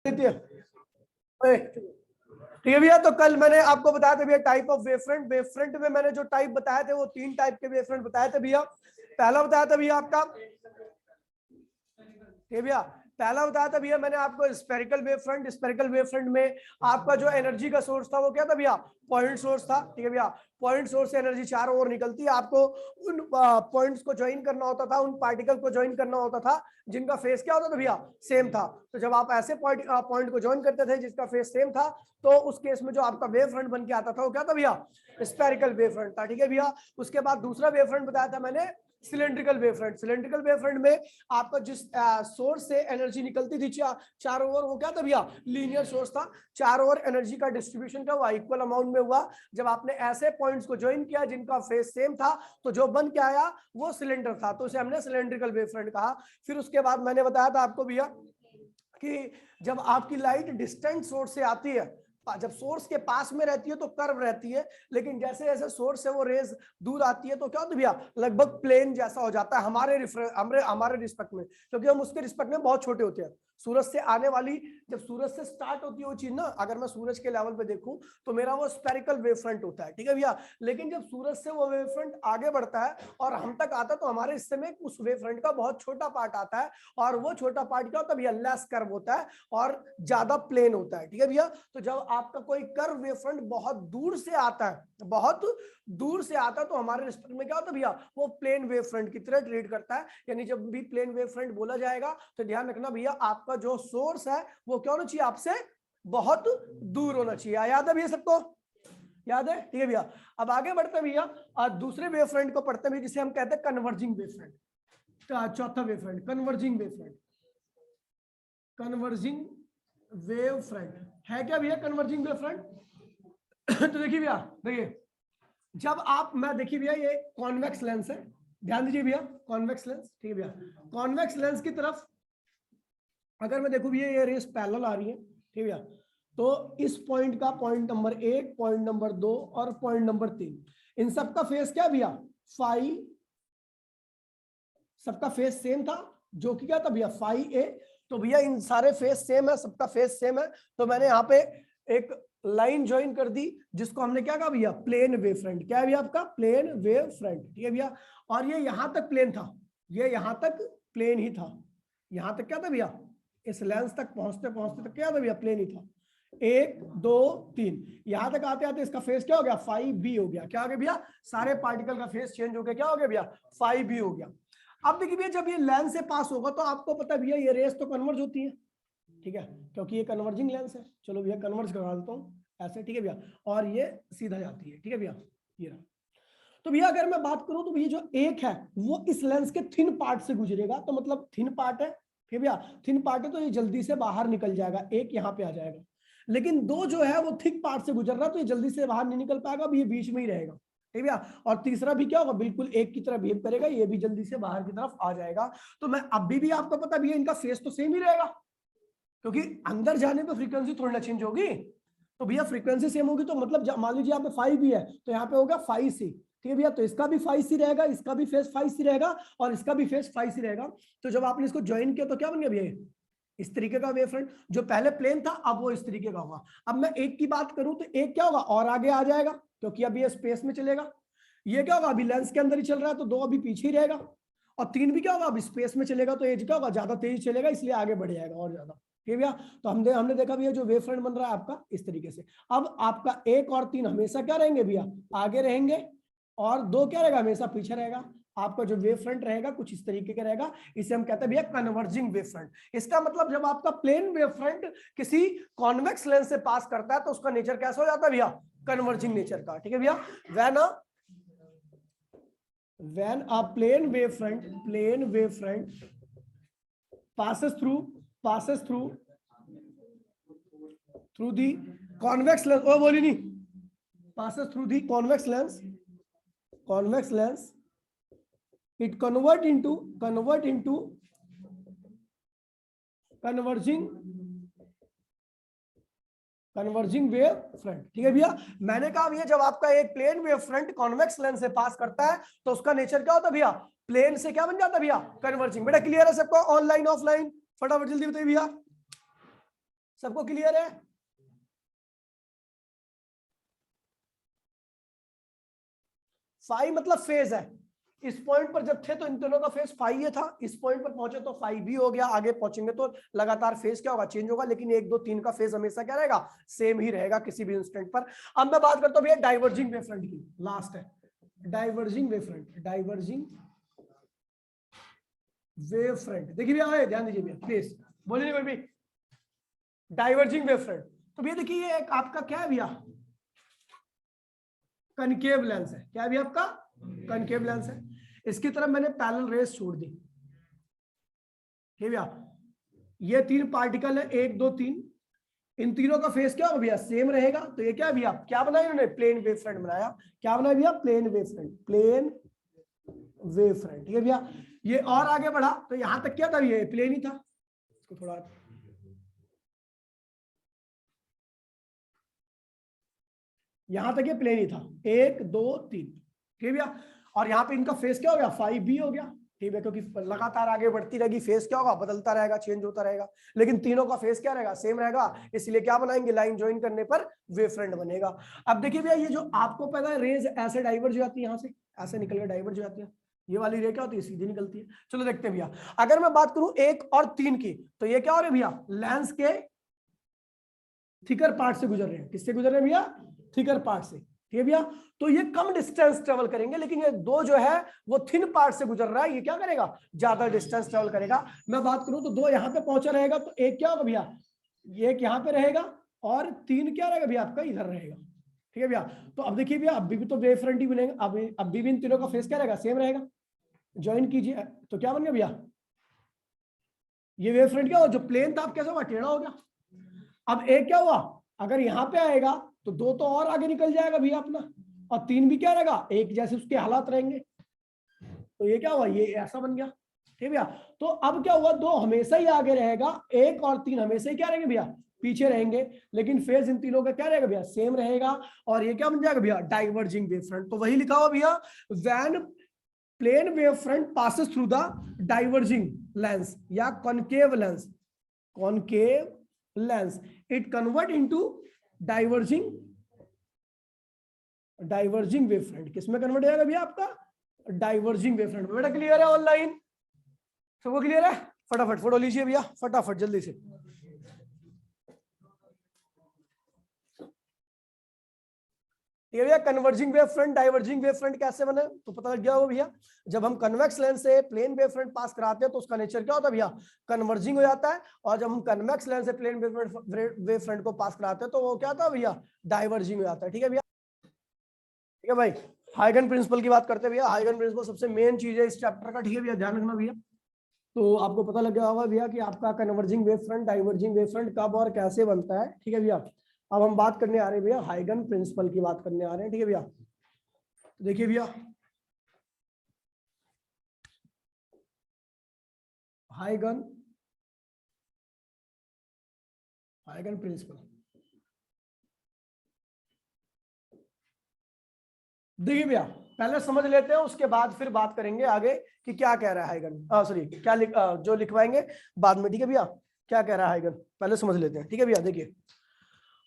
देती है। ठीक है भैया, तो कल मैंने आपको बताया था भैया टाइप ऑफ वेवफ्रंट। वेवफ्रंट में मैंने जो टाइप बताए थे वो 3 टाइप के वेवफ्रंट बताए थे भैया। पहला बताया था भैया आपका, ठीक भैया, पहला बताया था भैया मैंने आपको स्फेरिकल वेवफ्रंट। स्फेरिकल वेवफ्रंट में आपका जो एनर्जी का सोर्स था वो क्या था भैया, पॉइंट सोर्स था। ठीक है भैया, पॉइंट सोर्स से एनर्जी चारों ओर निकलती है, आपको उन पॉइंट्स को ज्वाइन करना होता था, उन पार्टिकल को ज्वाइन करना होता था जिनका फेस क्या होता था भैया, सेम था। तो जब आप ऐसे पॉइंट को ज्वाइन करते थे जिसका फेस सेम था, तो उस केस में जो आपका वेव फ्रंट बन के आता था वो क्या था भैया, स्फेरिकल वेव फ्रंट था। ठीक है भैया, उसके बाद दूसरा वेव फ्रंट बताया था मैंने cylindrical wave front. Cylindrical wave front में आपका जिस सोर्स से एनर्जी निकलती थी चारों ओर, वो क्या था भैया, लीनियर सोर्स था। चारों ओर एनर्जी का डिस्ट्रीब्यूशन क्या हुआ, इक्वल अमाउंट में हुआ। जब आपने ऐसे पॉइंट्स को ज्वाइन किया जिनका फेस सेम था, तो जो बन के आया वो सिलेंडर था, तो उसे हमने सिलेंड्रिकल वेव फ्रंट कहा। फिर उसके बाद मैंने बताया था आपको भैया कि जब आपकी लाइट डिस्टेंट सोर्स से आती है, जब सोर्स के पास में रहती है तो कर्व रहती है, लेकिन जैसे जैसे सोर्स से वो रेज दूर आती है तो क्या होता है भैया, लगभग प्लेन जैसा हो जाता है हमारे रिस्पेक्ट में, क्योंकि हम उसके रिस्पेक्ट में बहुत छोटे होते हैं। सूरज से आने वाली, जब सूरज से स्टार्ट होती है वो चीज ना, अगर मैं सूरज के लेवल पे देखूं तो मेरा वो स्फेरिकल वेव फ्रंट होता है। ठीक है भैया, लेकिन जब सूरज से वो वेव फ्रंट आगे बढ़ता है और हम तक आता है, तो हमारे हिस्से में उस वेव फ्रंट का बहुत छोटा पार्ट आता है, और वो छोटा पार्ट क्या होता है भैया, लेस कर्व होता है और ज्यादा प्लेन होता है। ठीक है भैया, तो जब आपका कोई कर्व वेव फ्रंट बहुत दूर से आता है, बहुत दूर से आता है, तो हमारे रिस्पेक्ट में क्या होता है भैया, वो प्लेन वेव फ्रंट की तरह ट्रीट करता है। यानी जब भी प्लेन वेव फ्रंट बोला जाएगा तो ध्यान रखना भैया, आपका जो सोर्स है वो क्या होना चाहिए, आपसे बहुत दूर होना चाहिए। याद है भैया सबको, याद है? ठीक है भैया, अब आगे बढ़ते हैं भैया, दूसरे वेव फ्रंट को पढ़ते हैं जिसे हम कहते हैं कन्वर्जिंग वेव फ्रंट। चौथा wave front converging wave front. Converging wave front है क्या भैया, कन्वर्जिंग वेव फ्रंट? तो देखिए भैया, देखिए जब आप, मैं देखिए भैया ये कॉन्वेक्स लेंस है, ध्यान दीजिए भैया, कॉन्वेक्स लेंस। ठीक है भैया, कॉन्वेक्स लेंस की तरफ अगर मैं देखूं भैया, ये रेस पैरेलल आ रही है। ठीक है भैया, तो इस पॉइंट का पॉइंट नंबर 1, पॉइंट नंबर 2 और पॉइंट नंबर 3, इन सबका फेस क्या भैया, फाई, सबका फेस सेम था, जो कि क्या था भैया, फाई ए। तो भैया इन सारे फेस सेम है, सबका फेस सेम है, तो मैंने यहाँ पे एक लाइन ज्वाइन कर दी जिसको हमने क्या कहा भैया, प्लेन वेव फ्रंट। क्या है भैया आपका, प्लेन वेव फ्रंट। ठीक है भैया, और ये यहां तक प्लेन था, ये यहां तक प्लेन ही था, यहां तक क्या था भैया, इस लेंस तक पहुंचते पहुंचते तक क्या था भैया, प्लेन ही था। 1 2 3, यहां तक आते आते इसका फेस क्या हो गया, 5b हो गया। क्या हो गया भैया, सारे पार्टिकल का फेस चेंज हो गया, क्या हो गया भैया, 5b हो गया। अब देखिए भैया, जब ये लेंस से पास होगा तो आपको पता है भैया ये रेस तो कन्वर्ज होती है, ठीक है, क्योंकि ये कन्वर्जिंग लेंस है। चलो भैया कन्वर्ज करा देता हूँ ऐसे, ठीक है भैया, और ये सीधा जाती है। ठीक है भैया, ये रहा। तो भैया अगर मैं बात करूं तो भैया जो एक है वो इस लेंस के थिन पार्ट से गुजरेगा, तो मतलब थिन पार्ट है, ठीक है भैया, थिन पार्ट है तो ये जल्दी से बाहर निकल जाएगा, एक यहाँ पे आ जाएगा। लेकिन 2 जो है वो थिक पार्ट से गुजर रहा है, तो ये जल्दी से बाहर नहीं निकल पाएगा, अब ये बीच में ही रहेगा। ठीक है भैया, और तीसरा भी क्या होगा, बिल्कुल एक की तरह बिहेव करेगा, ये भी जल्दी से बाहर की तरफ आ जाएगा। तो मैं अभी भी आपको पता भैया इनका फेस तो सेम ही रहेगा, क्योंकि अंदर जाने पे फ्रीक्वेंसी थोड़ी ना चेंज होगी। तो भैया फ्रीक्वेंसी सेम होगी, तो मतलब मान लीजिए यहाँ पे 5 भी है तो यहाँ पे होगा 5c। ठीक है भैया, तो इसका भी 5c रहेगा, इसका भी फेस 5c रहेगा, और इसका भी फेस 5c रहेगा। तो जब आपने इसको ज्वाइन किया तो क्या बन गया भैया, इस तरीके का वेव फ्रंट। जो पहले प्लेन था अब वो इस तरीके का होगा। अब मैं एक की बात करूं तो एक क्या होगा, और आगे आ जाएगा, क्योंकि अभी ये स्पेस में चलेगा। ये क्या होगा, अभी लेंस के अंदर ही चल रहा है तो 2 अभी पीछे ही रहेगा, और 3 भी क्या होगा, अभी स्पेस में चलेगा, तो एज क्या होगा, ज्यादा तेज चलेगा, इसलिए आगे बढ़ जाएगा और ज्यादा। ठीक है भैया, तो हमने देखा भैया जो वेव फ्रंट बन रहा है आपका इस तरीके से। अब आपका 1 और 3 हमेशा क्या रहेंगे भैया, आगे रहेंगे, और 2 क्या रहेगा, हमेशा पीछे रहेगा। आपका जो वेव फ्रंट रहेगा कुछ इस तरीके का रहेगा, इसे हम कहते हैं भैया कन्वर्जिंग वेव फ्रंट। इसका मतलब जब आपका प्लेन वेव फ्रंट किसी कॉन्वेक्स लेंस से पास करता है तो उसका नेचर कैसा हो जाता है भैया, कन्वर्जिंग नेचर का। ठीक है भैया, when a plane wavefront passes through the convex lens, oh बोली नहीं, passes through the convex lens, it convert into converging wave front. ठीक है भैया, मैंने कहा भैया जब आपका एक plane wave front convex lens से पास करता है तो उसका नेचर क्या होता है भैया, प्लेन से क्या बन जाता है भैया, कन्वर्जिंग। बेटा क्लियर है सबको, ऑनलाइन ऑफलाइन, फटाफट जल्दी बताइए भैया। सबको क्लियर है? फाई मतलब फेज है। इस पॉइंट पर जब थे तो इन दोनों का फेज फाई ये था, इस पॉइंट पर पहुंचे तो फाई भी हो गया, आगे पहुंचेंगे तो लगातार फेज क्या होगा, चेंज होगा, लेकिन 1 2 3 का फेज हमेशा क्या रहेगा, सेम ही रहेगा किसी भी इंस्टेंट पर। अब मैं बात करता हूं भैया डाइवर्जिंग वेवफ्रंट की, लास्ट है डाइवर्जिंग वेवफ्रंट। डाइवर्जिंग वेवफ्रंट देखिए भैया, ध्यान दीजिए भैया प्लीज, बोलिए कोई भी। डाइवर्जिंग वेवफ्रंट, तो भैया देखिए ये एक आपका क्या है भैया, कनकेव लेंस है। क्या है भैया आपका, कनकेव लेंस है। इसकी तरफ मैंने पैरेलल रेस छोड़ दी, ठीक है भैया। ये 3 पार्टिकल है, 1 2 3, इन तीनों का फेस क्या होगा भैया, सेम रहेगा। तो ये क्या है भैया, क्या बनाया इन्होंने, प्लेन वेव फ्रंट बनाया। क्या बनाया भैया, plane wave front, plane wave front, ठीक है भैया। ये और आगे बढ़ा तो यहां तक क्या था, ये प्लेन ही था। इसको थोड़ा, यहां तक ये प्लेन ही था, 1 2 3, ठीक है भैया। और यहाँ पे इनका फेस क्या हो गया, 5b हो गया, ठीक है, क्योंकि लगातार आगे बढ़ती रहेगी, फेस क्या होगा, बदलता रहेगा, चेंज होता रहेगा, लेकिन तीनों का फेस क्या रहेगा, सेम रहेगा। इसलिए क्या बनाएंगे, लाइन ज्वाइन करने पर वेव फ्रंट बनेगा। अब देखिए भैया, ये जो आपको पता है रेज ऐसे डाइवर्ज हो जाती है, यहाँ से ऐसे निकल के डाइवर्ज हो जाती है, ये वाली रे क्या होती है, सीधी निकलती है। चलो देखते हैं भैया, अगर मैं बात करूं 1 और 3 की, तो ये क्या हो रहा है भैया, लेंस के थिकर पार्ट से गुजर रहे हैं। किससे गुजर रहे हैं भैया, थिकर पार्ट से, ठीक है भैया। तो ये कम डिस्टेंस ट्रेवल करेंगे, लेकिन ये 2 जो है वो थिन पार्ट से गुजर रहा है, ये क्या करेगा, ज्यादा डिस्टेंस ट्रेवल करेगा। मैं बात करूं तो 2 यहाँ पे पहुंचा रहेगा, तो एक क्या होगा भैया, ये एक यहाँ पे रहेगा, और 3 क्या रहेगा भैया आपका, इधर रहेगा, ठीक है भैया। तो अब देखिए भैया, अभी भी तो वेव फ्रंट ही बनेगा, अभी भी इन तीनों का फेस क्या रहेगा, सेम रहेगा। ज्वाइन कीजिए तो क्या बन गया भैया, ये वेव फ्रंट क्या हो, जो प्लेन था अब कैसा हुआ, टेढ़ा हो गया। अब एक क्या हुआ, अगर यहां पे आएगा तो 2 तो और आगे निकल जाएगा भैया अपना, और 3 भी क्या रहेगा, एक जैसे उसके हालात रहेंगे। तो ये क्या हुआ, ये ऐसा बन गया, ठीक है भैया। तो अब क्या हुआ, 2 हमेशा ही आगे रहेगा, 1 और 3 हमेशा ही क्या रहेंगे भैया, पीछे रहेंगे, लेकिन फेज इन तीनों का क्या रहेगा भैया, सेम रहेगा। और ये क्या बन जाएगा भैया, डाइवर्जिंग वेव फ्रंट। तो वही लिखा हुआ भैया, when plane wave front passes through the diverging lens या concave lens, concave lens, it convert into diverging wave front. किसमें कन्वर्ट हो जाएगा भैया आपका, डाइवर्जिंग वेव फ्रंट। बेटा क्लियर है, ऑनलाइन सबको क्लियर है? फटाफट फोटो लीजिए भैया, फटाफट जल्दी से। ये भैया converging wave front, diverging wave front कैसे बने, तो पता लग गया होगा भैया। जब हम कन्वेक्स लेंस से प्लेन वेव फ्रंट पास कराते हैं तो उसका नेचर क्या होता है भैया, कन्वर्जिंग हो जाता है। और जब हम कन्वेक्स लेंस से प्लेन वेव फ्रंट को पास कराते हैं तो वो क्या था भैया, डाइवर्जिंग हो जाता है, ठीक है भैया। ठीक है भाई, हाइगन प्रिंसिपल की बात करते हैं भैया। हाइगन प्रिंसिपल सबसे मेन चीज है इस चैप्टर का, ठीक है भैया, ध्यान रखना भैया। तो आपको पता लग गया होगा भैया कि आपका converging wave front, diverging wave front कब और कैसे बनता है, ठीक है भैया। अब हम बात करने आ रहे हैं भैया, हाइगन प्रिंसिपल की बात करने आ रहे हैं, ठीक है भैया। देखिए भैया, हाइगन हाइगन प्रिंसिपल, देखिए भैया पहले समझ लेते हैं, उसके बाद फिर बात करेंगे आगे कि क्या कह रहा है हाइगन, सॉरी क्या जो लिखवाएंगे बाद में, ठीक है भैया। क्या कह रहा है हाइगन पहले समझ लेते हैं, ठीक है भैया। देखिए,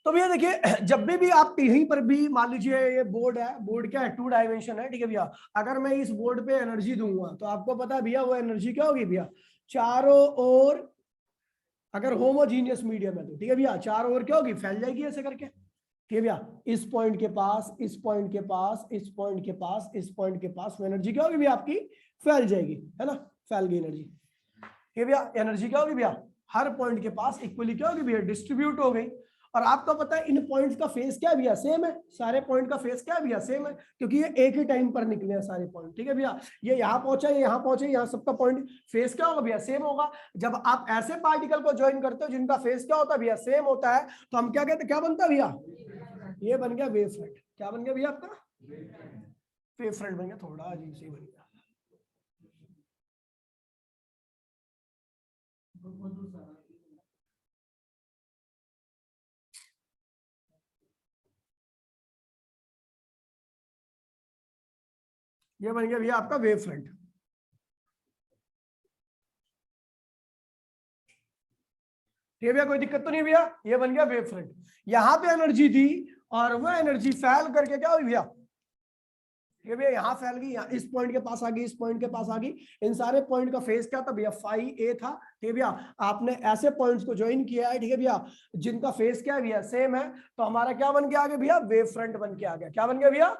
तो भैया देखिए, जब भी आप कहीं पर भी मान लीजिए ये बोर्ड है, बोर्ड क्या है, 2 डायमेंशन है, ठीक है भैया। अगर मैं इस बोर्ड पे एनर्जी दूंगा तो आपको पता है भैया वो एनर्जी क्या होगी भैया, चारों ओर, अगर होमोजीनियस मीडियम है तो, ठीक है भैया, चारों ओर क्या होगी, फैल जाएगी ऐसे करके, ठीक है भैया। इस पॉइंट के पास, इस पॉइंट के पास, इस पॉइंट के पास, इस पॉइंट के पास, वो एनर्जी क्या होगी भैया आपकी, फैल जाएगी, है ना, फैल गई एनर्जी, ठीक है भैया। एनर्जी क्या होगी भैया, हर पॉइंट के पास इक्वली क्या होगी भैया, डिस्ट्रीब्यूट हो गई। और आपको पता है इन पॉइंट्स का फेस क्या है भैया, सेम है, सारे पॉइंट का फेस क्या है भैया, सेम है, क्योंकि ये एक ही टाइम पर निकले हैं सारे पॉइंट, ठीक है भैया। ये यहाँ पहुंचा, ये यहाँ पहुंचे, यहाँ सबका पॉइंट फेस क्या होगा भैया, सेम होगा। जब आप ऐसे पार्टिकल को ज्वाइन करते हो जिनका फेस क्या होता है भैया, सेम होता है, तो हम क्या कहते हैं, क्या बनता है भैया, ये बन गया वेव फ्रंट। क्या बन गया भैया आपका, वेव फ्रंट बन गया, थोड़ा अजीब से बन गया। ये बन गया भैया आपका वेव फ्रंट। ठीक है भैया, कोई दिक्कत तो नहीं भैया, ये बन गया वेव फ्रंट। यहाँ पे एनर्जी थी और वो एनर्जी फैल करके क्या हुई भैया, ये भैया यहाँ फैल गई, यहाँ इस पॉइंट के पास आ गई, इस पॉइंट के पास आ गई। इन सारे पॉइंट का फेस क्या था भैया, फाई ए था। ठीक है भैया, आपने ऐसे पॉइंट्स को ज्वाइन किया है, ठीक है भैया, जिनका फेस क्या है भैया, सेम है, तो हमारा क्या बन के आ गया भैया, वेव फ्रंट बन के आ गया। क्या बन गया भैया,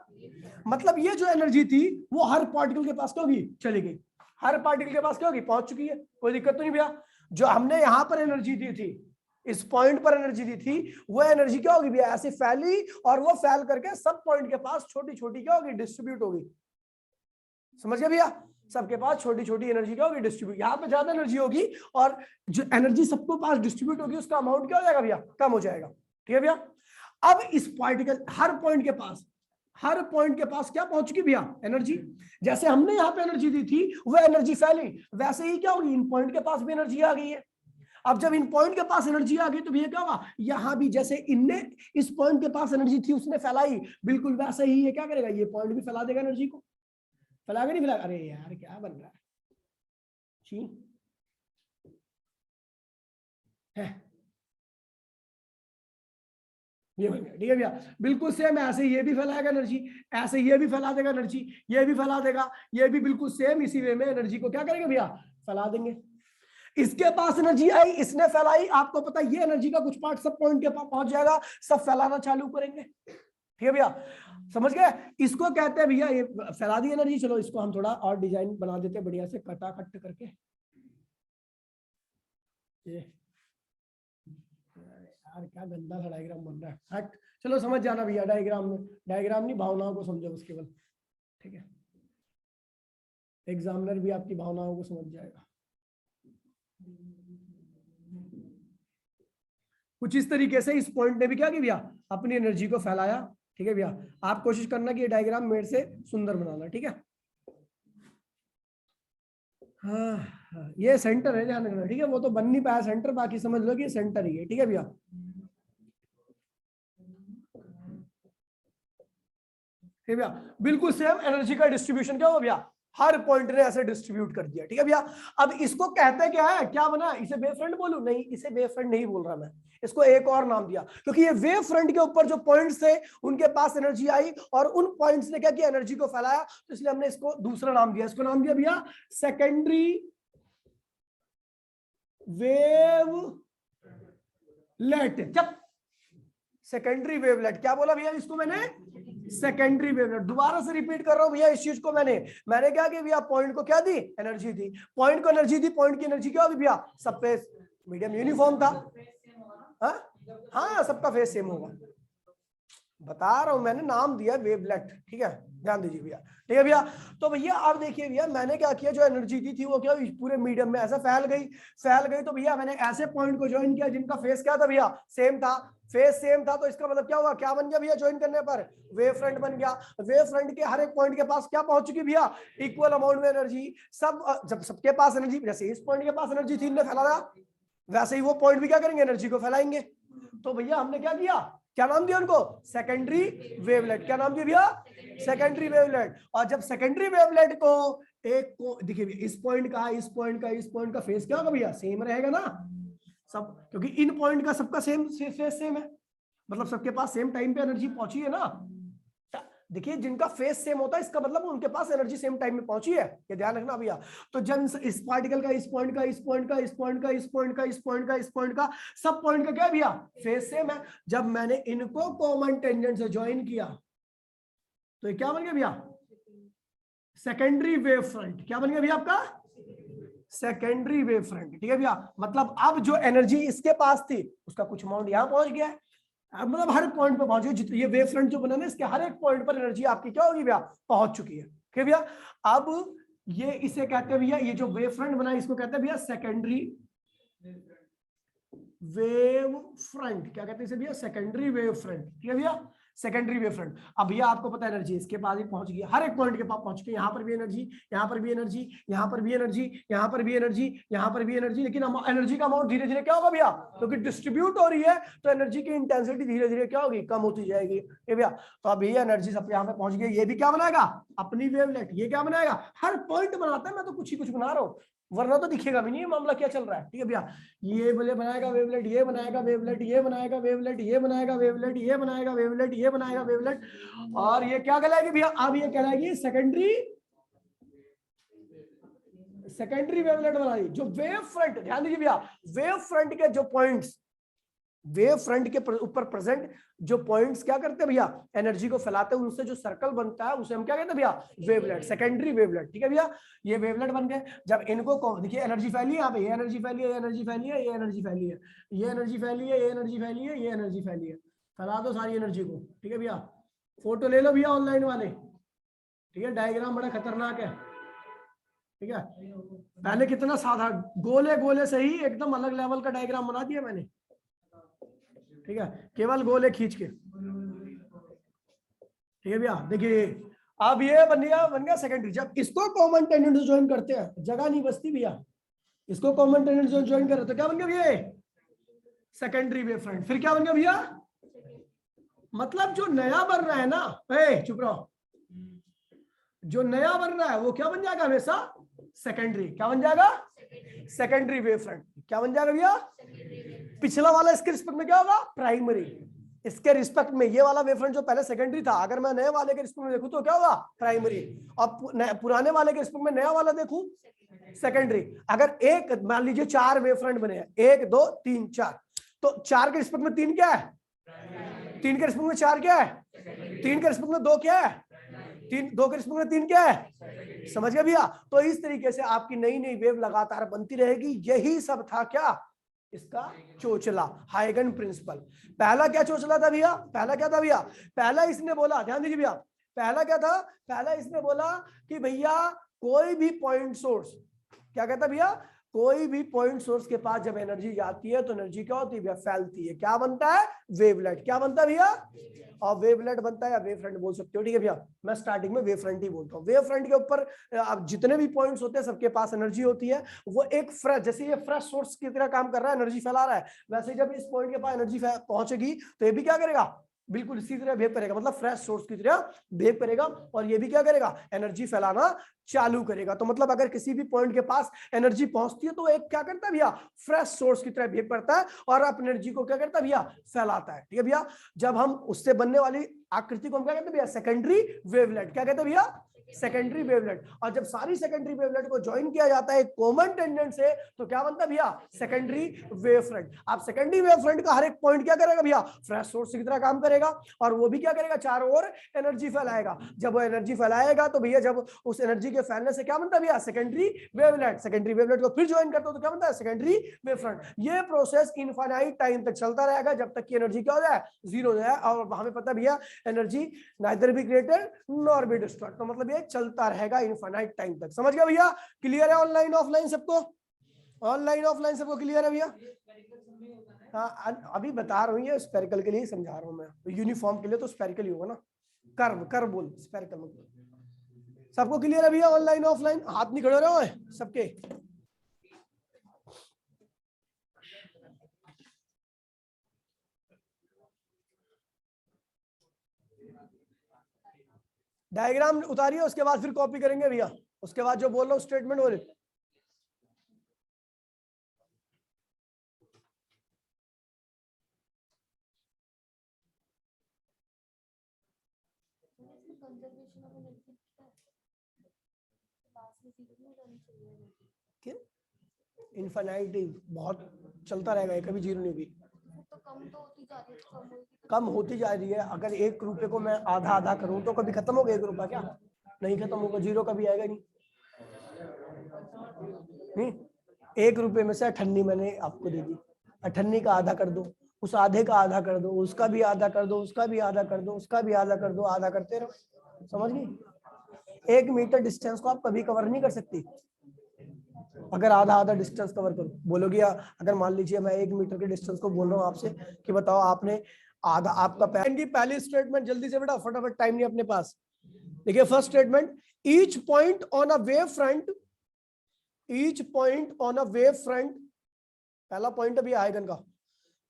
मतलब ये जो एनर्जी थी वो हर पार्टिकल के पास क्या होगी, चली गई, हर पार्टिकल के पास क्या होगी, पहुंच चुकी है, कोई दिक्कत तो नहीं भैया। जो हमने यहाँ पर एनर्जी दी थी, इस पॉइंट पर एनर्जी दी थी, वो एनर्जी क्या होगी भैया, ऐसे फैली और वो फैल करके सब पॉइंट के पास छोटी छोटी क्या होगी, डिस्ट्रीब्यूट होगी। समझ गए भैया, सबके पास छोटी छोटी एनर्जी क्या होगी, डिस्ट्रीब्यूट। यहाँ पे ज्यादा एनर्जी होगी और जो एनर्जी सबको पास डिस्ट्रीब्यूट होगी उसका अमाउंट क्या हो जाएगा भैया, कम हो जाएगा। ठीक है भैया, अब इस पार्टिकल हर पॉइंट के पास क्या पहुंच चुकी भैया, एनर्जी। जैसे हमने यहाँ पे एनर्जी दी थी वो एनर्जी फैली, वैसे ही क्या होगी, इन पॉइंट के पास भी एनर्जी आ गई है। अब जब इन पॉइंट के पास एनर्जी आ गई तो भैया क्या होगा, यहां भी जैसे इनने इस पॉइंट के पास एनर्जी थी उसने फैलाई, बिल्कुल वैसे ही ये क्या करेगा, ये पॉइंट भी फैला देगा एनर्जी को। फैलाएगा नहीं फैलाएगा, अरे यार क्या बन रहा है ये बन गया। ठीक है भैया, बिल्कुल सेम, ऐसे ये भी फैलाएगा एनर्जी, ऐसे ये भी फैला देगा एनर्जी, ये भी फैला देगा, ये भी बिल्कुल सेम इसी वे में एनर्जी को क्या करेंगे भैया, फैला देंगे। इसके पास एनर्जी आई, इसने फैलाई, आपको पता है ये एनर्जी का कुछ पार्ट सब पॉइंट के पास पहुंच जाएगा, सब फैलाना चालू करेंगे। ठीक है भैया, समझ गए, इसको कहते हैं भैया ये फैला दी एनर्जी। चलो इसको हम थोड़ा और डिजाइन बना देते हैं बढ़िया से, कटा कट करके। यार क्या गंदा सा डायग्राम बन रहा है, हट। चलो समझ जाना भैया, डायग्राम में, डायग्राम नहीं भावनाओं को समझो बस केवल। ठीक है, एग्जामिनर भी आपकी भावनाओं को समझ जाएगा। कुछ इस तरीके से इस पॉइंट ने भी क्या किया भैया, अपनी एनर्जी को फैलाया। ठीक है भैया, आप कोशिश करना कि ये डायग्राम मेरे से सुंदर बनाना। ठीक है, हाँ ये सेंटर है, ध्यान रखना। ठीक है, वो तो बन नहीं पाया सेंटर, बाकी समझ लो कि ये सेंटर ही है। ठीक है भैया, ठीक है भैया, बिल्कुल सेम एनर्जी का डिस्ट्रीब्यूशन क्या हुआ भैया, हर पॉइंट ने ऐसे डिस्ट्रीब्यूट कर दिया। ठीक है भैया, अब इसको कहते क्या है, क्या बना, इसे वेव फ्रंट बोलूं, नहीं इसे वेव फ्रंट नहीं बोल रहा मैं, इसको एक और नाम दिया, क्योंकि ये वेव फ्रंट के ऊपर जो पॉइंट्स थे उनके पास एनर्जी आई और उन पॉइंट्स ने क्या किया, एनर्जी को फैलाया, तो इसलिए हमने इसको दूसरा नाम दिया। इसको नाम दिया भैया सेकेंडरी वेवलेट। जब सेकेंडरी वेवलेट, क्या बोला भैया इसको मैंने, सेकेंडरी वेवलेट। दोबारा से रिपीट कर रहा हूं भैया इस चीज को, मैंने क्या किया भैया, पॉइंट को क्या दी, एनर्जी दी, पॉइंट को एनर्जी दी, पॉइंट की एनर्जी क्या होगी भैया, सब पे मीडियम यूनिफॉर्म था। हाँ सबका फेस सेम होगा, बता रहा हूं, मैंने नाम दिया वेवलेट। ठीक है, ध्यान दीजिए भैया। ठीक है भैया, तो भैया अब देखिए भैया, मैंने क्या किया, जो एनर्जी दी थी वो क्या हुई, पूरे मीडियम में ऐसा फैल गई। तो भैया मैंने ऐसे पॉइंट को ज्वाइन किया जिनका फेस क्या था भैया, सेम था, फेस सेम था, तो इसका मतलब क्या हुआ, क्या बन गया भैया, ज्वाइन करने पर वेव फ्रंट बन गया। वेव फ्रंट के हर एक पॉइंट के पास क्या पहुंच चुकी भैया, इक्वल अमाउंट में एनर्जी। सब जब सबके पास एनर्जी, जैसे इस पॉइंट के पास एनर्जी थी, इनने फैलाया, वैसे ही वो पॉइंट भी क्या करेंगे, एनर्जी को फैलाएंगे। तो भैया हमने क्या किया, क्या नाम दिया उनको, सेकेंडरी वेवलेट। क्या नाम दिया भैया, सेकेंडरी वेवलेट। और जब सेकेंडरी वेवलेट को एक को देखिए इस पॉइंट का, इस पॉइंट का फेस क्या होगा भैया, सेम रहेगा ना सब, क्योंकि इन पॉइंट का सबका सेम फेस सेम है, मतलब सबके पास सेम टाइम पे एनर्जी पहुंची है ना। देखिए जिनका फेस सेम होता है इसका मतलब उनके पास एनर्जी सेम टाइम में पहुंची है, ये ध्यान रखना भैया। तो जब इस पार्टिकल का, इस पॉइंट का, इस पॉइंट का, इस पॉइंट का, इस पॉइंट का, इस पॉइंट का, इस पॉइंट का, सब पॉइंट का क्या भैया, फेस सेम है। जब मैंने इनको कॉमन टेंजेंट से ज्वाइन किया तो ये क्या बन गया भैया, सेकेंडरी वेव फ्रंट। क्या बन गया भैया आपका, सेकेंडरी वेव फ्रंट। ठीक है भैया, मतलब अब जो एनर्जी इसके पास थी उसका कुछ अमाउंट यहां पहुंच गया है, मतलब हर पॉइंट पर पहुंच गई। ये वेव फ्रंट जो बना ना, इसके हर एक पॉइंट पर एनर्जी आपकी क्या होगी भैया, पहुंच चुकी है। ठीक है भैया, अब ये इसे कहते हैं भैया, ये जो वेव फ्रंट बना इसको कहते हैं भैया सेकेंडरी वेव फ्रंट। क्या कहते हैं इसे भैया, सेकेंडरी वेव फ्रंट। ठीक है भैया, सेकेंडरी वेव फ्रंट। अब भैया आपको पता है एनर्जी इसके पास ही पहुंच गई, हर एक पॉइंट के पास पहुंच गई, यहाँ पर भी एनर्जी, यहाँ पर भी एनर्जी, यहाँ पर भी एनर्जी, यहाँ पर भी एनर्जी, यहाँ पर भी एनर्जी। लेकिन एनर्जी का अमाउंट धीरे धीरे क्या होगा भैया, क्योंकि डिस्ट्रीब्यूट हो रही है तो एनर्जी की इंटेंसिटी धीरे धीरे क्या होगी, कम होती जाएगी। ये भैया, तो अब ये एनर्जी सब यहाँ पे पहुंच गई, ये भी क्या बनाएगा, अपनी वेवलेट। ये क्या बनाएगा, हर पॉइंट बनाता है, मैं तो कुछ ही कुछ बना रहा हूँ, वरना तो दिखेगा भी नहीं ये मामला क्या चल रहा है। ठीक है भैया, ये बोले बनाएगा वेवलेट, ये बनाएगा वेवलेट, ये बनाएगा वेवलेट, ये बनाएगा वेवलेट, ये बनाएगा वेवलेट, ये बनाएगा वेवलेट, और ये क्या कहलाएगी भैया, अब ये कहलाएगी सेकेंडरी वेवलेट बनाई। जो वेव फ्रंट, ध्यान दीजिए भैया, वेव फ्रंट के जो पॉइंट्स, वेव फ्रंट के ऊपर प्रेजेंट जो पॉइंट्स क्या करते हैं भैया, एनर्जी को फैलाते हैं, उनसे जो सर्कल बनता है उसे हम क्या कहते हैं भैया, वेवलेट, सेकेंडरी वेवलेट। ठीक है भैया, ये वेवलेट बन गए। जब इनको देखिए एनर्जी फैली है, यहाँ पे ये एनर्जी फैली है, ये एनर्जी फैली है, ये एनर्जी फैली है, ये एनर्जी फैली है, ये एनर्जी फैली है, ये एनर्जी फैली है, फैला दो सारी एनर्जी को। ठीक है भैया, फोटो ले लो भैया ऑनलाइन वाले। ठीक है, डायग्राम बड़ा खतरनाक है। ठीक है, पहले कितना साधा गोले गोले से ही एकदम अलग लेवल का डायग्राम बना दिया मैंने। ठीक है, केवल गोले खींच के। ठीक है भैया, देखिए अब ये बन गया सेकेंडरी। जब इसको कॉमन टेंडेंट से ज्वाइन करते हैं, जगह नहीं बचती भैया, इसको कॉमन टेंडेंट से ज्वाइन कर रहे तो क्या बन गया भैया, सेकेंडरी वेव फ्रंट। फिर क्या बन गया भैया, मतलब जो नया बन रहा है ना, चुप रहो, जो नया बन रहा है वो क्या बन जाएगा हमेशा, सेकेंडरी। क्या बन जाएगा, सेकेंडरी वेव फ्रंट। क्या बन जाएगा भैया, पिछला वाला इसके रिस्पेक्ट में क्या होगा, प्राइमरी। इसके रिस्पेक्ट में ये वाला वेव फ्रंट जो पहले सेकेंडरी था, अगर मैं नए वाले के रिस्पेक्ट में देखूं तो क्या होगा, प्राइमरी। और पुराने वाले के रिस्पेक्ट में नया वाला देखूं, सेकेंडरी। अगर एक मान लीजिए 4 वेव फ्रंट बने हैं, 1 2 3 4, तो 4 के रिस्पेक्ट में 3 क्या है, 3 के रिस्पेक्ट में 4 क्या है, 3 के रिस्पेक्ट में 2 क्या है, 2 के रिस्पेक्ट में 3 क्या है। समझ गए भैया, तो इस तरीके से आपकी नई नई वेव लगातार बनती रहेगी। यही सब था क्या, इसका चोचला, हाइगन प्रिंसिपल। पहला क्या चोचला था भैया, पहला क्या था भैया, पहला इसने बोला, ध्यान दीजिए भैया, पहला क्या था, पहला इसने बोला कि भैया कोई भी पॉइंट सोर्स, क्या कहता भैया, कोई भी पॉइंट सोर्स के पास जब एनर्जी जाती है तो एनर्जी क्या होती है भैया, फैलती है। क्या बनता है, वेवलेट। क्या बनता है भैया, और वेवलेट बनता है या वेव फ्रंट बोल सकते हो। ठीक है भैया, मैं स्टार्टिंग में वेव फ्रंट ही बोलता हूँ। वेव फ्रंट के ऊपर अब जितने भी पॉइंट्स होते हैं सबके पास एनर्जी होती है। वो एक फ्रेश, जैसे ये फ्रेश सोर्स की तरह काम कर रहा है, एनर्जी फैला रहा है, वैसे जब इस पॉइंट के पास एनर्जी पहुंचेगी तो ये भी क्या करेगा, बिल्कुल इसी तरह बिहेव करेगा, मतलब फ्रेश सोर्स की तरह बिहेव करेगा, और ये भी क्या करेगा, एनर्जी फैलाना चालू करेगा। तो मतलब अगर किसी भी पॉइंट के पास एनर्जी पहुंचती है तो एक क्या करता है भैया, फ्रेश सोर्स की तरह बिहेव करता है और अपनी एनर्जी को क्या करता है भैया, फैलाता है। ठीक है भैया, जब हम उससे बनने वाली आकृति को हम क्या कहते हैं भैया, सेकेंडरी वेवलेट। क्या कहते हैं भैया, सेकेंडरी वेवलेट। और जब सारी सेकेंडरी वेवलेट को ज्वाइन किया जाता है कॉमन टेंडेंट से तो क्या बनता है भैया, सेकेंडरी वेव फ्रंट। आप सेकेंडरी वेव फ्रंट का हर एक पॉइंट क्या करेगा भैया, फ्रेश सोर्स की तरह काम करेगा, और वो भी क्या करेगा, चारों ओर एनर्जी फैलाएगा। जब वो एनर्जी फैलाएगा तो भैया जब उस एनर्जी के फैलने से क्या बनता है भैया, सेकेंडरी वेवलेट। सेकेंडरी वेवलेट को फिर ज्वाइन करते हो तो क्या बनता है, सेकेंडरी वेव फ्रंट। ये प्रोसेस इनफाइनाइट टाइम तक चलता रहेगा जब तक कि एनर्जी क्या हो जाए, जीरो हो जाए। और हमें पता है भैया energy neither be created nor be destroyed, तो मतलब ये चलता रहेगा इनफाइनाइट टाइम तक। समझ गया भैया, क्लियर है ऑनलाइन ऑफलाइन सबको, ऑनलाइन ऑफलाइन सबको क्लियर है भैया। हाँ अभी बता रहा हूँ, ये स्पेरिकल के लिए समझा रहा हूँ मैं, यूनिफॉर्म के लिए तो स्पेरिकल ही होगा ना, कर्व कर्व बोल स्पेरिकल मतलब। सबको क्लियर है भैया ऑनलाइन ऑफलाइन, हाथ नहीं खड़े रहो सबके। डायग्राम उतारिए, उसके बाद फिर कॉपी करेंगे भैया, उसके बाद जो बोल रहा हूँ स्टेटमेंट बोले। इनफाइनाइट बहुत चलता रहेगा, कभी जीरो नहीं होगी, कम होती जा रही है। अगर 1 रुपए को मैं आधा आधा करूं तो कभी खत्म होगा 1 रुपया, क्या नहीं खत्म होगा, जीरो कभी आएगा नहीं। 1 रुपए में से 98 मैंने आपको दे दी, 98 का आधा कर दो, उस आधे का आधा कर दो, उसका भी आधा कर दो, उसका भी आधा कर दो, उसका भी आधा कर दो, आधा करते रहो। समझ गई, 1 मीटर डिस्टेंस को आप कभी कवर नहीं कर सकती अगर आधा आधा डिस्टेंस कवर करो। बोलोगे अगर मान लीजिए मैं 1 मीटर के डिस्टेंस को बोल रहा हूँ आपसे कि बताओ आपने आधा, आपका पहली स्टेटमेंट जल्दी से बेटा, फटाफट टाइम नहीं अपने पास। देखिए first statement, each point on a wave front, each point on a wave front, पहला पॉइंट अभी आएगन का,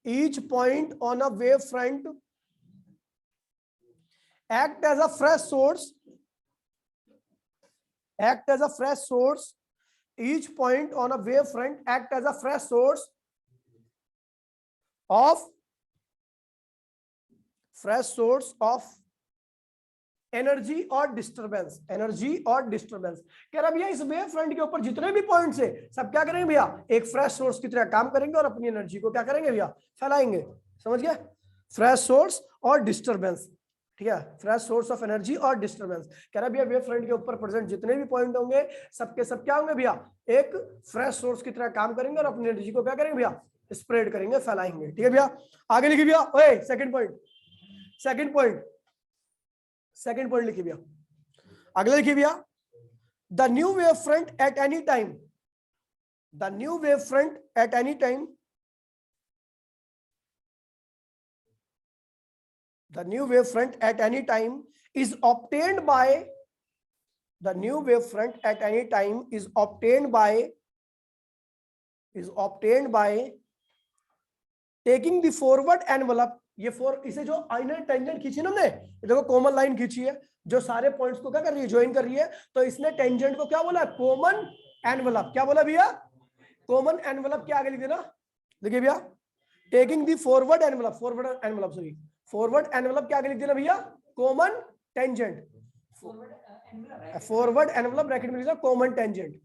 each point on a wave front act as a fresh source each point on a wave front act as a fresh source of energy और disturbance, energy और disturbance. कह रहा भैया इस wave front के ऊपर जितने भी पॉइंट्स है सब क्या करेंगे भैया, एक फ्रेश सोर्स की तरह काम करेंगे और अपनी एनर्जी को क्या करेंगे भैया, फैलाएंगे। समझ गए, फ्रेश सोर्स और डिस्टरबेंस, ठीक है, फ्रेश सोर्स ऑफ एनर्जी और डिस्टरबेंस। कह रहा भैया वेव फ्रंट के ऊपर प्रेजेंट जितने भी पॉइंट होंगे सबके सब क्या होंगे भैया, एक फ्रेश सोर्स की तरह काम करेंगे और अपनी एनर्जी को क्या करेंगे भैया, स्प्रेड करेंगे, फैलाएंगे। ठीक है भैया, आगे लिखिए भैया, ओए second point, second point, second point लिखिए भैया, अगला लिखिए भैया, the new wave front at any time, the new wave front at any time, the new wave front at any time is obtained by, the new wave front at any time is obtained by taking the forward envelope, ये इसे जो आइनर tangent खींची ना हमने, देखो common line खींची है जो सारे पॉइंट्स को क्या कर रही है, ज्वाइन कर रही है, तो इसने टेंजेंट को क्या बोला, कॉमन एनवेलप। क्या बोला भैया, कॉमन एनवेलप के आगे लिख देना, देखिए भैया, taking the forward envelope, forward envelope sorry, forward envelope क्या आगे लिख देना भैया, common tangent, forward envelope bracket में लिखना कॉमन टेंजेंट,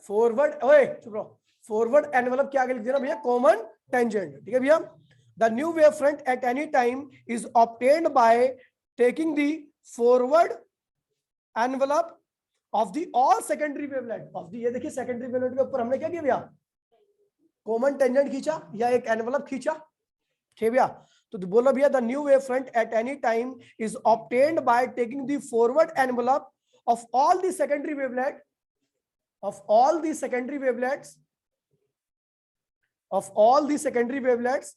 फॉरवर्ड, ओए चुप रहो, फॉरवर्ड एनवेलप क्या आगे लिख देना भैया, कॉमन टेंजेंट। ठीक है भैया, the new wave front at any time is obtained by taking the forward envelope of the all secondary wavelet of the, ये देखिए सेकेंडरी वेवलेट के ऊपर हमने क्या किया भैया, कॉमन टेंजेंट खींचा या एक एनवेलप खींचा। ठीक है भैया, तो बोलो भैया, the new wave front at any time is obtained by taking the forward envelope of all the secondary wavelet, of all the secondary wavelets, of all the secondary wavelets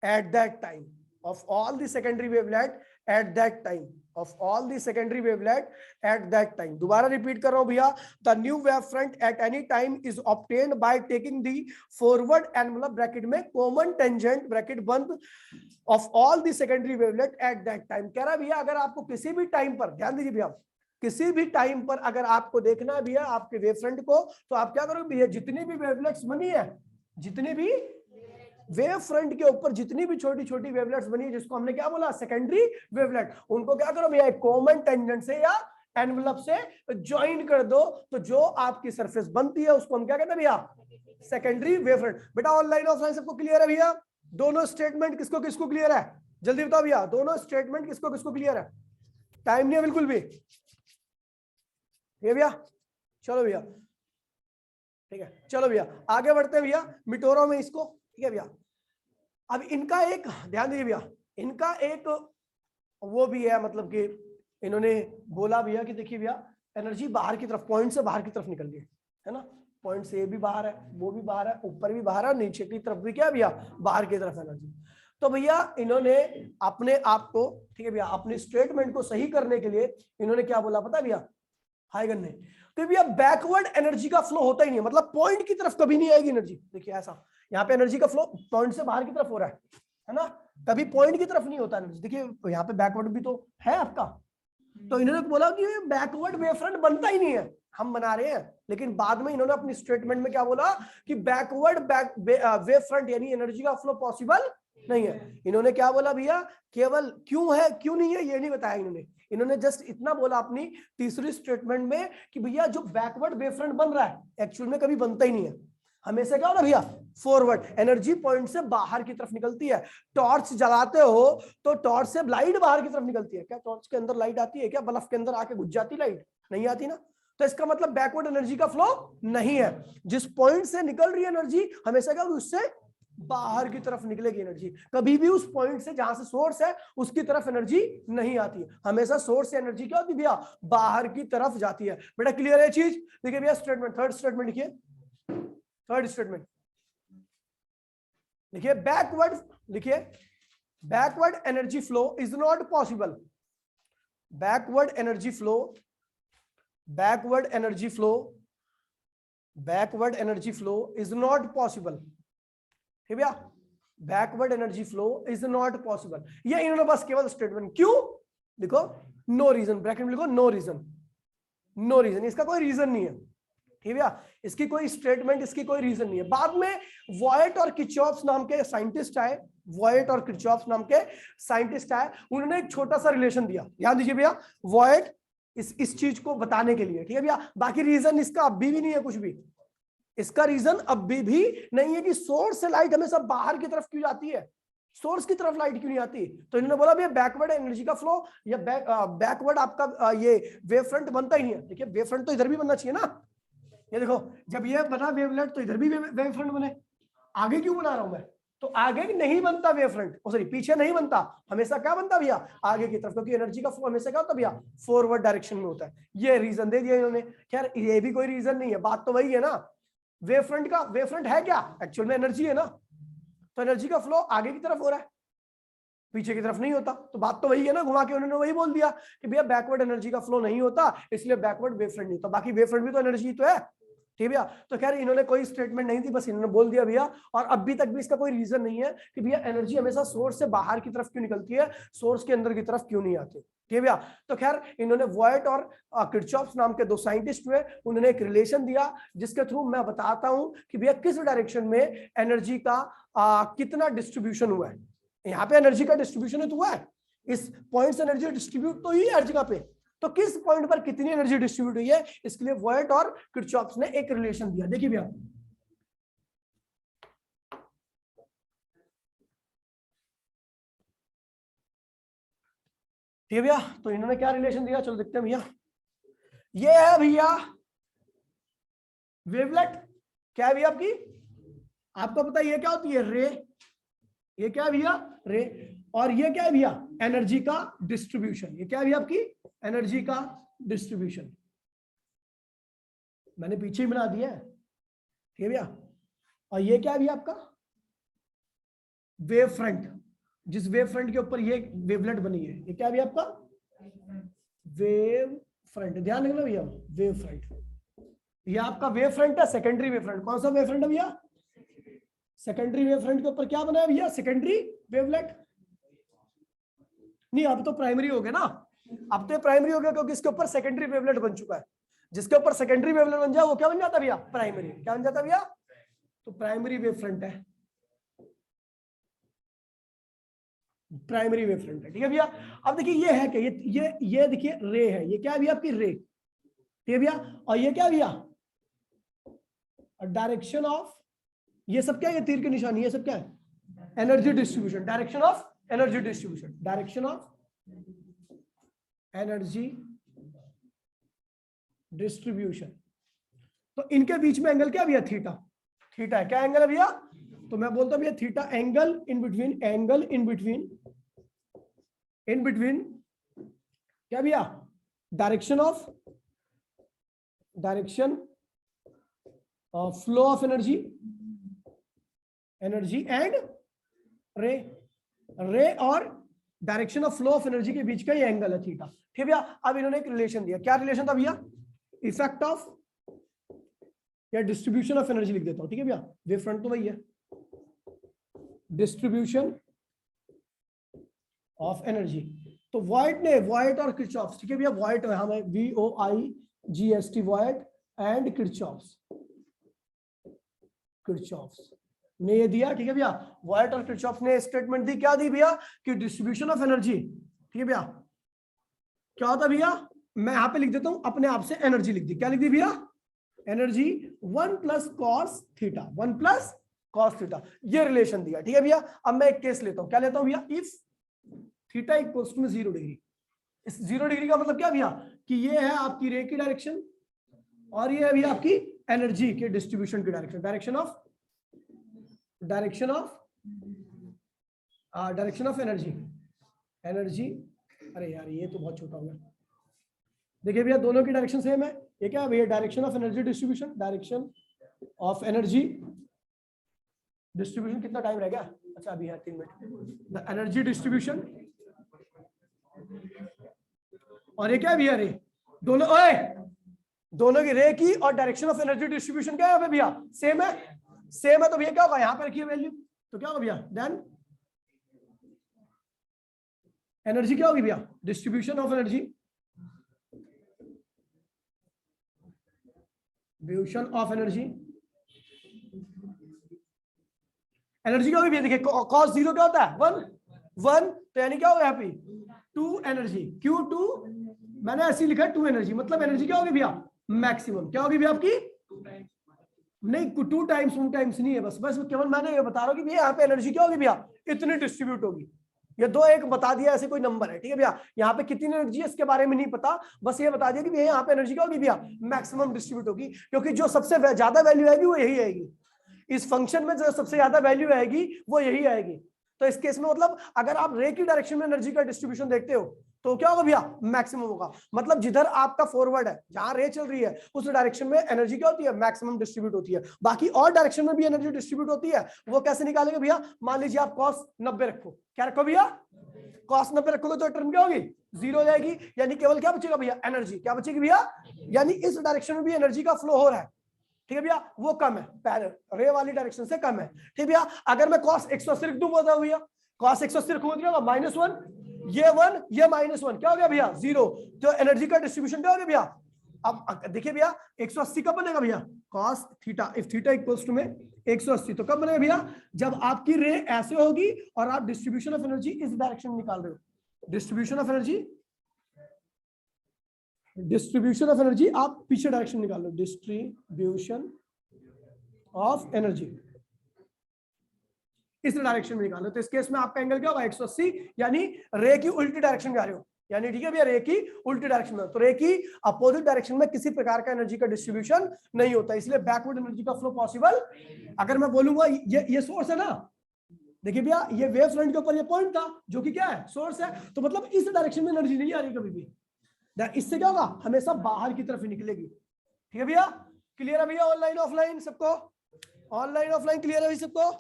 at that time, of all the secondary wavelet at that time, of all the secondary wavelet at that time। दोबारा repeat कर रहा हूं भैया, the new wave front at any time is obtained by taking the forward envelope bracket में common tangent bracket बंद of all the secondary wavelet at that time। कह रहा भैया अगर आपको किसी भी टाइम पर, ध्यान दीजिए भैया, किसी भी टाइम पर अगर आपको देखना भी है आपके वेव फ्रंट को, तो आप क्या करोगे भैया, जितनी भी वेवलेट्स बनी है, जितनी भी वेव फ्रंट के ऊपर जितनी भी छोटी छोटी वेवलेट्स बनी है, जिसको हमने क्या बोला, सेकेंडरी वेवलेट, उनको क्या करो भैया, एक कॉमन टेंजेंट से या एनवेलप से ज्वाइन कर दो, तो जो आपकी सरफेस बनती है उसको हम क्या कहते हैं भैया, सेकेंडरी वेव फ्रंट। बेटा ऑनलाइन ऑफलाइन सबको क्लियर है भैया, दोनों स्टेटमेंट किसको किसको क्लियर है, जल्दी बताओ भैया, दोनों स्टेटमेंट किसको किसको क्लियर है, टाइम नहीं है बिल्कुल भी। ये भैया, चलो भैया, ठीक है, चलो भैया आगे बढ़ते हैं भैया, मिटोरो में इसको। ठीक है भैया, अब इनका एक ध्यान दीजिए भैया, इनका एक वो भी है, मतलब कि इन्होंने बोला भैया कि देखिए भैया एनर्जी बाहर की तरफ, पॉइंट से बाहर की तरफ निकल गई है ना, पॉइंट से ये भी बाहर है, वो भी बाहर है, ऊपर भी बाहर है, नीचे की तरफ भी क्या है भैया, बाहर की तरफ एनर्जी। तो भैया इन्होंने अपने आप को, ठीक है भैया, अपने स्टेटमेंट को सही करने के लिए इन्होंने क्या बोला पता है भैया, हाइगन ने, तो भैया बैकवर्ड एनर्जी का फ्लो होता ही नहीं है, मतलब पॉइंट की तरफ कभी नहीं आएगी एनर्जी। देखिए ऐसा यहाँ पे एनर्जी का फ्लो पॉइंट से बाहर की तरफ हो रहा है ना, कभी पॉइंट की तरफ नहीं होता एनर्जी। देखिए यहाँ पे बैकवर्ड भी तो है आपका, तो इन्होंने बोला कि बैकवर्ड वेव फ्रंट बनता ही नहीं है, हम बना रहे हैं, लेकिन बाद में इन्होंने अपनी स्टेटमेंट में क्या बोला कि बैकवर्ड वेव फ्रंट यानी एनर्जी का फ्लो पॉसिबल नहीं है। इन्होंने क्या बोला भैया, केवल क्यों है क्यों नहीं है ये नहीं बताया इन्होंने जस्ट इतना बोला अपनी तीसरी स्टेटमेंट में कि भैया जो बैकवर्ड वेव फ्रंट बन रहा है एक्चुअल में कभी बनता ही नहीं है, हमेशा क्या होगा भैया, फॉरवर्ड एनर्जी पॉइंट से बाहर की तरफ निकलती है। टॉर्च जलाते हो तो टॉर्च से लाइट बाहर की तरफ निकलती है क्या, टॉर्च के अंदर लाइट आती है क्या, बल्ब के अंदर आके घुस जाती लाइट, नहीं आती ना, तो इसका मतलब बैकवर्ड एनर्जी का फ्लो नहीं है। जिस पॉइंट से निकल रही है एनर्जी हमेशा क्या, उससे बाहर की तरफ निकलेगी एनर्जी, कभी भी उस पॉइंट से जहां से सोर्स है उसकी तरफ एनर्जी नहीं आती, हमेशा सोर्स से एनर्जी क्या होती है भैया, बाहर की तरफ जाती है। बेटा क्लियर है चीज, देखिए भैया स्टेटमेंट, थर्ड स्टेटमेंट लिखिए, थर्ड स्टेटमेंट लिखिए, बैकवर्ड लिखिए, backward energy flow is not possible, backward energy flow, backward energy flow, backward energy flow is not possible. ठीक भैया, backward energy flow is not possible, ये इन्होंने बस केवल स्टेटमेंट, क्यों लिखो, नो रीजन ब्रैकेट में लिखो, नो रीजन, नो रीजन, इसका कोई रीजन नहीं है। ठीक है भैया, इसकी कोई स्टेटमेंट, इसकी कोई रीजन नहीं है। बाद में वॉयट और किर्चॉफ नाम के साइंटिस्ट आए, वॉयट और किर्चॉफ नाम के साइंटिस्ट आए, उन्होंने एक छोटा सा रिलेशन दिया, ध्यान दीजिए भैया, वॉयट इस चीज को बताने के लिए, ठीक है भैया। बाकी रीजन इसका अभी भी नहीं है कुछ भी, इसका रीजन अभी भी नहीं है कि सोर्स से लाइट हमेशा बाहर की तरफ क्यों जाती है, सोर्स की तरफ लाइट क्यों नहीं आती। तो इन्होंने बोला भैया बैकवर्ड एनर्जी का फ्लो या बैकवर्ड आपका ये वेव फ्रंट बनता ही नहीं है। देखिए वेव फ्रंट तो इधर भी बनना चाहिए ना, ये देखो जब ये बना वेवलेट तो इधर भी वेव फ्रंट बने, आगे क्यों बना रहा हूं मैं, तो आगे नहीं बनता वेव फ्रंट, सॉरी पीछे नहीं बनता, हमेशा क्या बनता भैया, आगे की तरफ, क्योंकि एनर्जी का फ्लो हमेशा क्या होता भैया, फॉरवर्ड डायरेक्शन में होता है। ये रीजन दे दिया इन्होंने। खैर ये भी कोई रीजन नहीं है, बात तो वही है ना, वेव फ्रंट का, वेव फ्रंट है क्या, एक्चुअल में एनर्जी है ना, तो एनर्जी का फ्लो आगे की तरफ हो रहा है, पीछे की तरफ नहीं होता, तो बात तो वही है ना, घुमा के उन्होंने वही बोल दिया कि भैया बैकवर्ड एनर्जी का फ्लो नहीं होता, इसलिए बैकवर्ड वेव फ्रंट नहीं होता। बाकी वेव फ्रंट भी तो एनर्जी तो है, ठीक भैया। तो खैर इन्होंने कोई स्टेटमेंट नहीं दी, बस इन्होंने बोल दिया भैया, और अभी तक भी इसका कोई रीजन नहीं है कि भैया एनर्जी हमेशा सोर्स से बाहर की तरफ क्यों निकलती है, सोर्स के अंदर की तरफ क्यों नहीं आती, ठीक है भैया। तो खैर इन्होंने वॉयट और किर्चॉफ नाम के दो साइंटिस्ट हुए, उन्होंने एक रिलेशन दिया जिसके थ्रू मैं बताता हूं कि भैया किस डायरेक्शन में एनर्जी का कितना डिस्ट्रीब्यूशन हुआ है। यहाँ पे एनर्जी का डिस्ट्रीब्यूशन है तो हुआ है, इस पॉइंट से एनर्जी डिस्ट्रीब्यूट तो हुई है हर जगह पे, तो किस पॉइंट पर कितनी एनर्जी डिस्ट्रीब्यूट हुई है, इसके लिए वॉयट और किर्चॉफ ने एक रिलेशन दिया। देखिए भैया ठीक है भैया, तो इन्होंने क्या रिलेशन दिया, चलो देखते हैं भैया। ये है भैया वेवलेट, क्या है भैया आपकी, आपको पता है ये क्या होती है, रे, ये क्या है भैया, रे, और ये क्या है भैया, एनर्जी का डिस्ट्रीब्यूशन, ये क्या है भैया आपकी, एनर्जी का डिस्ट्रीब्यूशन, मैंने पीछे ही बना दिया है, ठीक है भैया। और ये क्या है भैया आपका वेव फ्रंट, जिस वेव फ्रंट के ऊपर ये वेवलेट बनी है, ये क्या है भैया आपका वेव फ्रंट, ध्यान रखना भैया, वेव फ्रंट, ये आपका वेव फ्रंट है, सेकेंडरी वेव फ्रंट। कौन सा वेव फ्रंट है भैया, सेकेंडरी वेव फ्रंट के ऊपर क्या बना है भैया, सेकेंडरी वेवलेट, नहीं अब तो प्राइमरी हो गया ना, अब तो प्राइमरी हो गया, क्योंकि इसके ऊपर सेकेंडरी वेवलेट बन चुका है, जिसके ऊपर सेकेंडरी वेवलेट बन जाए वो क्या बन जाता है भैया, प्राइमरी, क्या बन जाता है भैया, तो प्राइमरी वेव फ्रंट है, प्राइमरी वेव फ्रंट है, ठीक है भैया। अब देखिए ये है क्या, ये देखिए रे है, ये क्या है भैया आपकी रे, ठीक है भैया। और ये क्या है भैया, डायरेक्शन ऑफ, ये सब क्या है, ये तीर की निशानी, ये सब क्या है, energy distribution, direction of energy distribution, direction of energy distribution. तो इनके बीच में एंगल क्या भैया, थीटा, थीटा है, क्या एंगल है भैया, तो मैं बोलता हूं भैया theta, angle in between, angle in between, in between क्या भैया, direction of flow of energy, energy and रे, रे और direction of flow of energy के बीच का ये एंगल है थीटा, ठीक है भैया। अब इन्होंने एक रिलेशन दिया, क्या रिलेशन था भैया, इफेक्ट ऑफ या डिस्ट्रीब्यूशन ऑफ एनर्जी लिख देता हूं, ठीक है भैया, वेव फ्रंट तो वही है, डिस्ट्रीब्यूशन ऑफ एनर्जी। तो वॉयट ने, वॉयट और किर्चॉफ, ठीक है भैया, वॉयट है हमें VOIGST, Wyatt and Kirchhoff's, Kirchhoff's ने ये दिया, ठीक है भैया, वॉयट और किर्चॉफ ने स्टेटमेंट दी, क्या दी भैया, कि डिस्ट्रीब्यूशन ऑफ एनर्जी, ठीक है भैया, क्या होता भैया, मैं यहां पे लिख देता हूं अपने आप से, एनर्जी लिख दी, क्या लिख दी भैया, energy 1 + cos theta, 1 + cos theta, ये रिलेशन दिया, ठीक है भैया। अब मैं एक केस लेता हूं, क्या लेता हूं भैया, if theta equals to 0 degree, इस 0 डिग्री का मतलब क्या भैया, कि ये है आपकी रे की डायरेक्शन और ये है भैया आपकी एनर्जी के डिस्ट्रीब्यूशन की direction, direction of energy, energy, अरे यार ये तो बहुत छोटा हो गया, देखिए भैया दोनों की डायरेक्शन सेम है, ये क्या है भैया, direction of energy distribution, direction of energy distribution, कितना टाइम रह गया, अच्छा अभी है 3 मिनट, द एनर्जी डिस्ट्रीब्यूशन, और ये क्या है भैया रे, दोनों, ओए दोनों की रे की और डायरेक्शन ऑफ एनर्जी डिस्ट्रीब्यूशन क्या है भैया, सेम है, सेम है, तो भैया क्या होगा, यहां पे रखिए वैल्यू, तो क्या होगा भैया, देन एनर्जी क्या होगी भैया, distribution of energy, distribution of energy. Energy क्या होगी भैया, देखिए कॉस जीरो क्या होता है, वन वन, तो यानी क्या होगा यहाँ पे टू एनर्जी, क्यू टू, मैंने ऐसे लिखा है टू एनर्जी, मतलब एनर्जी क्या होगी भैया मैक्सिमम, क्या होगी भैया आपकी नहीं टू टाइम्स नहीं है, बस बस केवल मैंने ये बता रहा हूँ कि भैया यहाँ पे एनर्जी क्या होगी भैया इतनी डिस्ट्रीब्यूट होगी, ये दो एक बता दिया ऐसे कोई नंबर है, ठीक है भैया, यहाँ पे कितनी एनर्जी है इसके बारे में नहीं पता, बस ये बता दिया कि भैया यहाँ पे एनर्जी क्या होगी भैया मैक्सिमम डिस्ट्रीब्यूट होगी, क्योंकि जो सबसे ज्यादा वैल्यू आएगी वो यही आएगी, इस फंक्शन में जो सबसे ज्यादा वैल्यू आएगी वो यही आएगी। तो इस केस में मतलब अगर आप रे की डायरेक्शन में एनर्जी का डिस्ट्रीब्यूशन देखते हो तो क्या होगा भैया मैक्सिमम होगा, मतलब जिधर आपका फॉरवर्ड है जहां रे चल रही है उस डायरेक्शन में एनर्जी क्या होती है मैक्सिमम डिस्ट्रीब्यूट होती है, बाकी और डायरेक्शन में भी एनर्जी डिस्ट्रीब्यूट होती है, वो कैसे निकालेंगे भैया, मान लीजिए आप cos 90 रखो, क्या रखो भैया cos 90 रखोगे तो टर्म क्या होगी जीरो हो जाएगी, यानी केवल क्या बचेगा भैया एनर्जी, क्या बचेगी भैया, यानी इस डायरेक्शन में भी एनर्जी का फ्लो हो रहा है, ठीक है भैया, वो कम है पैरेलल रे वाली डायरेक्शन से कम है, ठीक है भैया। अगर मैं cos 180 लिख दूं बताओ भैया, cos 180 रखूंगा क्या होगा -1, ये 1 ये -1 क्या हो गया भैया जीरो, तो एनर्जी का डिस्ट्रीब्यूशन क्या हो गया भैया, अब देखिए भैया 180 कब बनेगा भैया cos theta, if theta equals to में 180, तो कब बनेगा भैया जब आपकी रे ऐसे होगी और आप डिस्ट्रीब्यूशन ऑफ एनर्जी इस डायरेक्शन में निकाल रहे हो, डिस्ट्रीब्यूशन ऑफ एनर्जी आप पीछे डायरेक्शन निकाल लो, डिस्ट्रीब्यूशन ऑफ एनर्जी इस डायरेक्शन में निकालो, तो इस केस में आपका एंगल क्या होगा 180, यानी रे की उल्टी डायरेक्शन में आ रहे हो, यानी ठीक है भैया रे की उल्टी डायरेक्शन में, तो रे की अपोजिट डायरेक्शन में किसी प्रकार का एनर्जी का डिस्ट्रीब्यूशन नहीं होता, इसलिए बैकवर्ड एनर्जी का फ्लो पॉसिबल। अगर मैं बोलूंगा ये सोर्स है ना, देखिए भैया ये वेव फ्रंट के ऊपर ये पॉइंट था जो कि क्या है सोर्स है, तो मतलब इस डायरेक्शन में एनर्जी नहीं आ रही कभी भी, इससे क्या होगा हमेशा बाहर की तरफ ही निकलेगी, ठीक है भैया, क्लियर है भैया, ऑनलाइन ऑफलाइन सबको, ऑनलाइन ऑफलाइन क्लियर है सबको,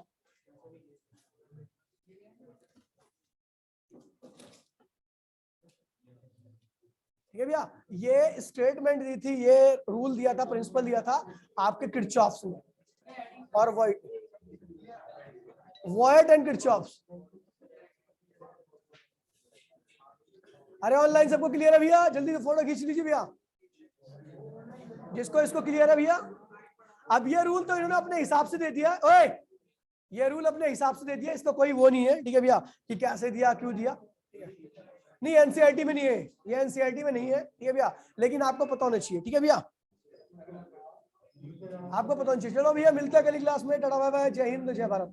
ठीक है भैया, ये स्टेटमेंट दी थी, ये रूल दिया था, प्रिंसिपल दिया था आपके किरचॉफ्स ने, और वॉयट एंड किरचॉफ्स, अरे ऑनलाइन सबको क्लियर है भैया, जल्दी से फोटो खींच लीजिए भैया जिसको इसको क्लियर है भैया। अब ये रूल तो इन्होंने अपने हिसाब से दे दिया, ओए ये रूल अपने हिसाब से दे दिया, इसका कोई वो नहीं है, ठीक है भैया कि कैसे दिया क्यों दिया, नहीं एनसीईआरटी में नहीं है, ये एनसीईआरटी में नहीं है, ठीक है भैया, लेकिन आपको पता होना चाहिए, ठीक है भैया आपको पता होना चाहिए। चलो भैया मिलते हैं अगली क्लास में, टाटा बाय बाय, जय हिंद जय भारत।